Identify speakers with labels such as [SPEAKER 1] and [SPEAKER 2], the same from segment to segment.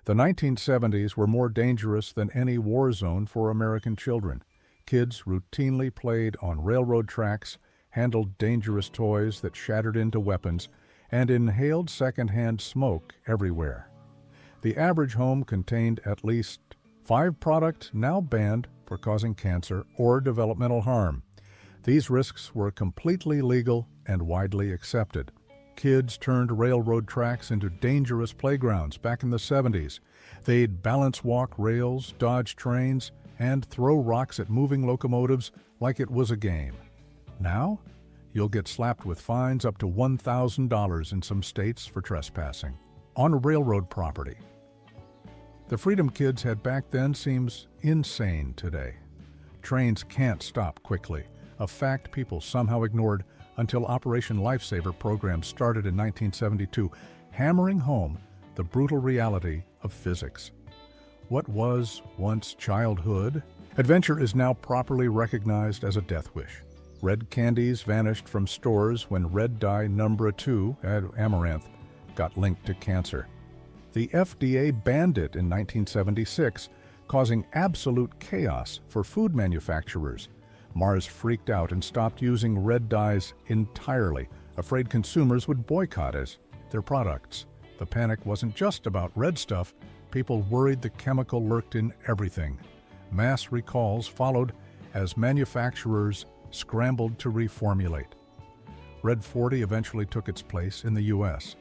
[SPEAKER 1] The 1970s were more dangerous than any war zone for American children. Kids routinely played on railroad tracks, handled dangerous toys that shattered into weapons, and inhaled secondhand smoke everywhere. The average home contained at least 5 products now banned for causing cancer or developmental harm. These risks were completely legal and widely accepted. Kids turned railroad tracks into dangerous playgrounds back in the 70s. They'd balance walk rails, dodge trains, and throw rocks at moving locomotives like it was a game. Now, you'll get slapped with fines up to $1,000 in some states for trespassing on railroad property. The freedom kids had back then seems insane today. Trains can't stop quickly, a fact people somehow ignored until Operation Lifesaver program started in 1972, hammering home the brutal reality of physics. What was once childhood? Adventure is now properly recognized as a death wish. Red candies vanished from stores when red dye number 2, amaranth, got linked to cancer. The FDA banned it in 1976, causing absolute chaos for food manufacturers. Mars freaked out and stopped using red dyes entirely, afraid consumers would boycott their products. The panic wasn't just about red stuff. People worried the chemical lurked in everything. Mass recalls followed as manufacturers scrambled to reformulate. Red 40 eventually took its place in the U.S.,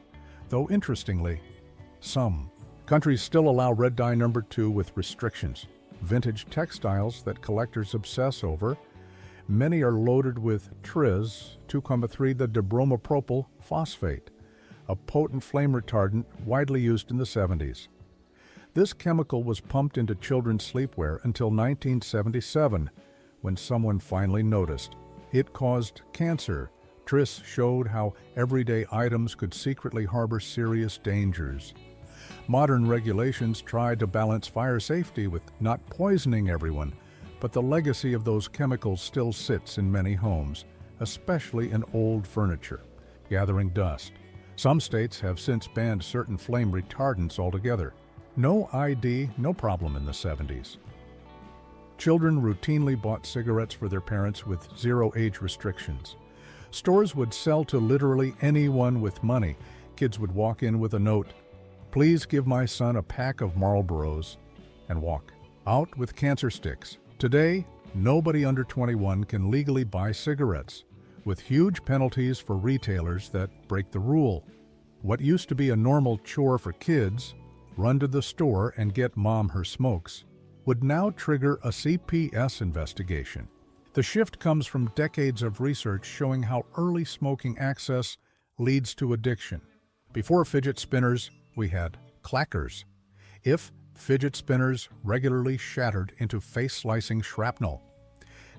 [SPEAKER 1] though interestingly, some countries still allow red dye number 2 with restrictions. Vintage textiles that collectors obsess over, many are loaded with tris, 2,3 the dibromopropyl phosphate, a potent flame retardant widely used in the 70s. This chemical was pumped into children's sleepwear until 1977, when someone finally noticed. It caused cancer. Tris showed how everyday items could secretly harbor serious dangers. Modern regulations tried to balance fire safety with not poisoning everyone, but the legacy of those chemicals still sits in many homes, especially in old furniture, gathering dust. Some states have since banned certain flame retardants altogether. No ID, no problem in the 70s. Children routinely bought cigarettes for their parents with 0 age restrictions. Stores would sell to literally anyone with money. Kids would walk in with a note, "Please give my son a pack of Marlboros," and walk out with cancer sticks. Today, nobody under 21 can legally buy cigarettes, with huge penalties for retailers that break the rule. What used to be a normal chore for kids, run to the store and get mom her smokes, would now trigger a CPS investigation. The shift comes from decades of research showing how early smoking access leads to addiction. Before fidget spinners, we had clackers. If fidget spinners regularly shattered into face-slicing shrapnel.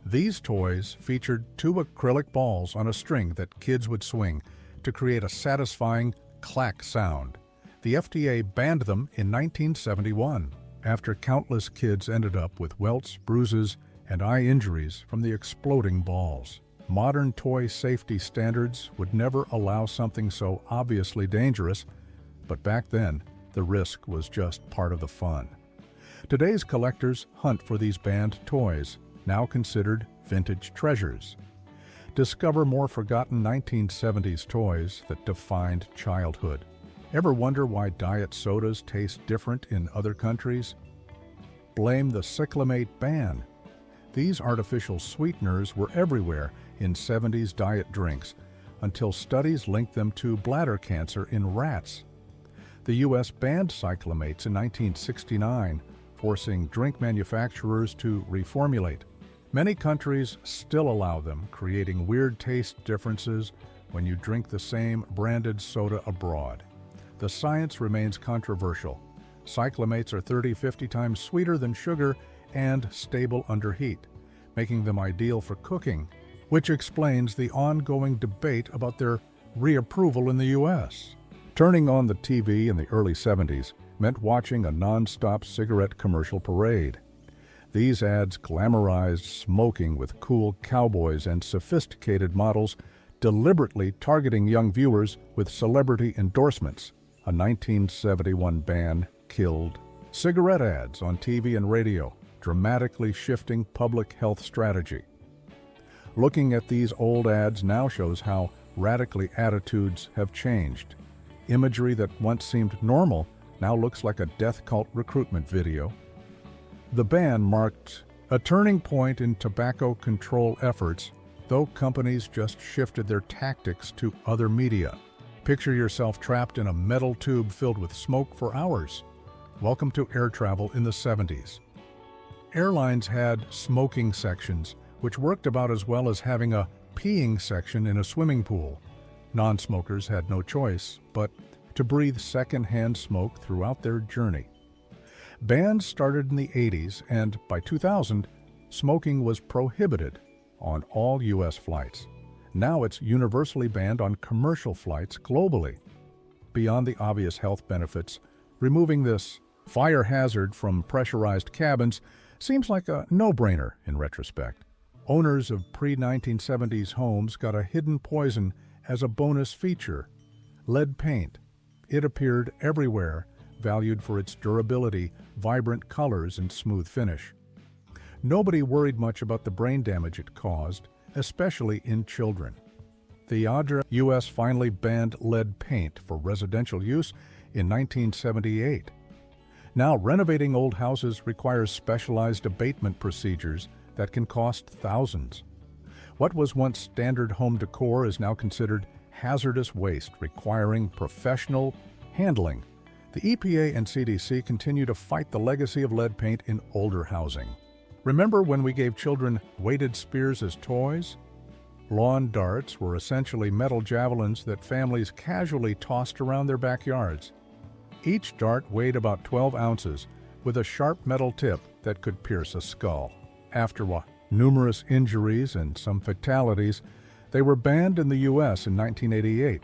[SPEAKER 1] These toys featured 2 acrylic balls on a string that kids would swing to create a satisfying clack sound. The FDA banned them in 1971, after countless kids ended up with welts, bruises, and eye injuries from the exploding balls. Modern toy safety standards would never allow something so obviously dangerous, but back then, the risk was just part of the fun. Today's collectors hunt for these banned toys, now considered vintage treasures. Discover more forgotten 1970s toys that defined childhood. Ever wonder why diet sodas taste different in other countries? Blame the cyclamate ban. These artificial sweeteners were everywhere in 70s diet drinks until studies linked them to bladder cancer in rats. The U.S. banned cyclamates in 1969, forcing drink manufacturers to reformulate. Many countries still allow them, creating weird taste differences when you drink the same branded soda abroad. The science remains controversial. Cyclamates are 30-50 times sweeter than sugar and stable under heat, making them ideal for cooking, which explains the ongoing debate about their reapproval in the U.S. Turning on the TV in the early 70s meant watching a non-stop cigarette commercial parade. These ads glamorized smoking with cool cowboys and sophisticated models, deliberately targeting young viewers with celebrity endorsements. A 1971 ban killed. Cigarette ads on TV and radio, dramatically shifting public health strategy. Looking at these old ads now shows how radically attitudes have changed. Imagery that once seemed normal now looks like a death cult recruitment video. The ban marked a turning point in tobacco control efforts, though companies just shifted their tactics to other media. Picture yourself trapped in a metal tube filled with smoke for hours. Welcome to air travel in the 70s. Airlines had smoking sections, which worked about as well as having a peeing section in a swimming pool. Non-smokers had no choice but to breathe second-hand smoke throughout their journey. Bans started in the 80s, and by 2000, smoking was prohibited on all U.S. flights. Now it's universally banned on commercial flights globally. Beyond the obvious health benefits, removing this fire hazard from pressurized cabins seems like a no-brainer in retrospect. Owners of pre-1970s homes got a hidden poison as a bonus feature: lead paint. It appeared everywhere, valued for its durability, vibrant colors, and smooth finish. Nobody worried much about the brain damage it caused, especially in children. The U.S. finally banned lead paint for residential use in 1978. Now, renovating old houses requires specialized abatement procedures that can cost thousands. What was once standard home decor is now considered hazardous waste, requiring professional handling. The EPA and CDC continue to fight the legacy of lead paint in older housing. Remember when we gave children weighted spears as toys? Lawn darts were essentially metal javelins that families casually tossed around their backyards. Each dart weighed about 12 ounces, with a sharp metal tip that could pierce a skull. After numerous injuries and some fatalities, they were banned in the U.S. in 1988.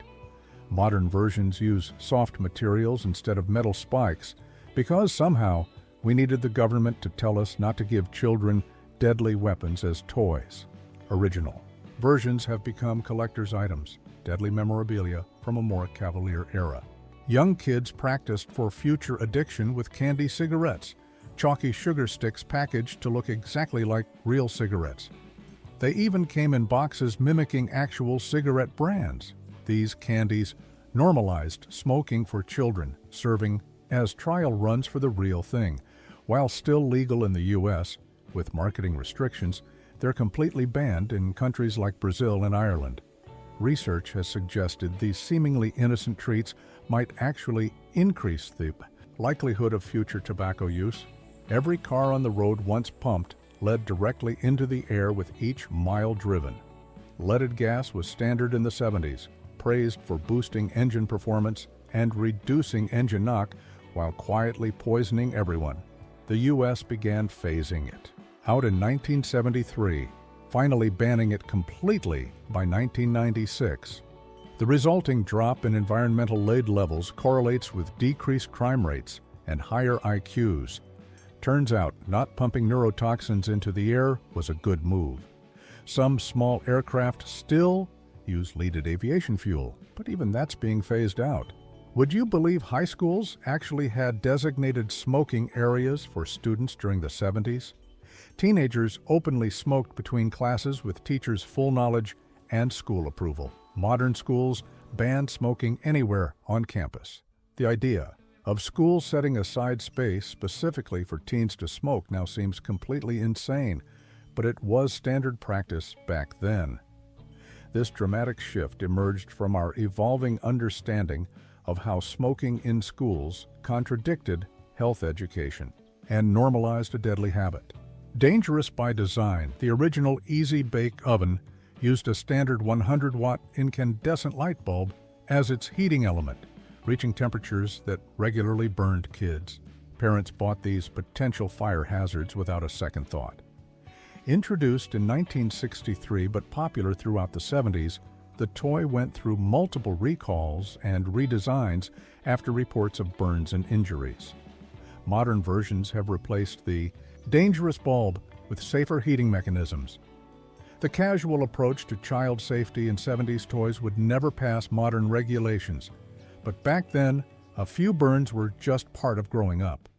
[SPEAKER 1] Modern versions use soft materials instead of metal spikes because somehow we needed the government to tell us not to give children deadly weapons as toys. Original versions have become collector's items, deadly memorabilia from a more cavalier era. Young kids practiced for future addiction with candy cigarettes, chalky sugar sticks packaged to look exactly like real cigarettes. They even came in boxes mimicking actual cigarette brands. These candies normalized smoking for children, serving as trial runs for the real thing. While still legal in the U.S., with marketing restrictions, they're completely banned in countries like Brazil and Ireland. Research has suggested these seemingly innocent treats might actually increase the likelihood of future tobacco use. Every car on the road once pumped led directly into the air with each mile driven. Leaded gas was standard in the 70s, praised for boosting engine performance and reducing engine knock while quietly poisoning everyone. The U.S. began phasing it out in 1973, finally banning it completely by 1996. The resulting drop in environmental lead levels correlates with decreased crime rates and higher IQs. Turns out, not pumping neurotoxins into the air was a good move. Some small aircraft still use leaded aviation fuel, but even that's being phased out. Would you believe high schools actually had designated smoking areas for students during the 70s? Teenagers openly smoked between classes with teachers' full knowledge and school approval. Modern schools ban smoking anywhere on campus. The idea of schools setting aside space specifically for teens to smoke now seems completely insane, but it was standard practice back then. This dramatic shift emerged from our evolving understanding of how smoking in schools contradicted health education and normalized a deadly habit. Dangerous by design, the original Easy Bake Oven used a standard 100-watt incandescent light bulb as its heating element, reaching temperatures that regularly burned kids. Parents bought these potential fire hazards without a second thought. Introduced in 1963 but popular throughout the 70s, the toy went through multiple recalls and redesigns after reports of burns and injuries. Modern versions have replaced the dangerous bulb with safer heating mechanisms. The casual approach to child safety in 70s toys would never pass modern regulations, but back then, A few burns were just part of growing up.